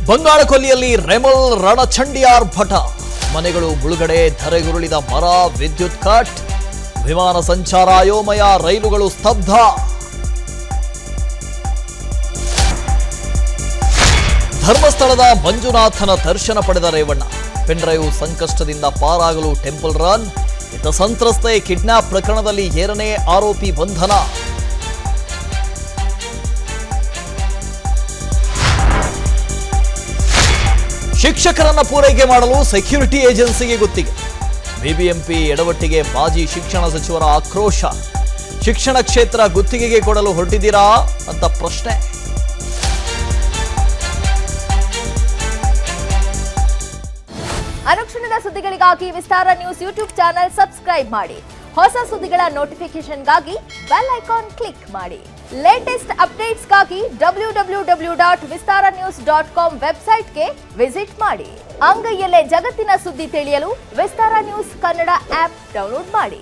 ಬಂಗಾಳಕೊಲ್ಲಿಯಲ್ಲಿ ರೆಮಲ್ ರಣಚಂಡಿಯಾರ್ಭಟ. ಮನೆಗಳು ಮುಳುಗಡೆ, ಧರೆಗುರುಳಿದ ಮರ, ವಿದ್ಯುತ್ ಕಟ್, ವಿಮಾನ ಸಂಚಾರ ಅಯೋಮಯ, ರೈಲುಗಳು ಸ್ತಬ್ಧ. ಧರ್ಮಸ್ಥಳದ ಮಂಜುನಾಥನ ದರ್ಶನ ಪಡೆದ ರೇವಣ್ಣ. ಪೆನ್ಡ್ರೈವ್ ಸಂಕಷ್ಟದಿಂದ ಪಾರಾಗಲು ಟೆಂಪಲ್ ರನ್. ಇತ್ತ ಸಂತ್ರಸ್ತೆ ಕಿಡ್ನಾಪ್ ಪ್ರಕರಣದಲ್ಲಿ 2ನೇ ಆರೋಪಿ ಬಂಧನ. ಶಿಕ್ಷಕರನ್ನ ಪೂರೈಕೆ ಮಾಡಲು ಸೆಕ್ಯೂರಿಟಿ ಏಜೆನ್ಸಿಗೆ ಗುತ್ತಿಗೆ. ಬಿಬಿಎಂಪಿ ಎಡವಟ್ಟಿಗೆ ಮಾಜಿ ಶಿಕ್ಷಣ ಸಚಿವರ ಆಕ್ರೋಶ. ಶಿಕ್ಷಣ ಕ್ಷೇತ್ರ ಗುತ್ತಿಗೆಗೆ ಕೊಡಲು ಹೊರಟಿದ್ದೀರಾ ಅಂತ ಪ್ರಶ್ನೆ. ಅನುಕ್ಷಣದ ಸುದ್ದಿಗಳಿಗಾಗಿ ವಿಸ್ತಾರ ನ್ಯೂಸ್ ಯೂಟ್ಯೂಬ್ ಚಾನೆಲ್ ಸಬ್ಸ್ಕ್ರೈಬ್ ಮಾಡಿ. ಹೊಸ ಸುದ್ದಿಗಳ ನೋಟಿಫಿಕೇಶನ್ಗಾಗಿ ಬೆಲ್ ಐಕಾನ್ ಕ್ಲಿಕ್ ಮಾಡಿ. ಲೇಟೆಸ್ಟ್ ಅಪ್ಡೇಟ್ಸ್ಗಾಗಿ www.vistaranews.com ವೆಬ್ಸೈಟ್ಗೆ ವಿಸಿಟ್ ಮಾಡಿ. ಅಂಗೈಯಲ್ಲೇ ಜಗತ್ತಿನ ಸುದ್ದಿ ತಿಳಿಯಲು ವಿಸ್ತಾರ ನ್ಯೂಸ್ ಕನ್ನಡ ಆಪ್ ಡೌನ್ಲೋಡ್ ಮಾಡಿ.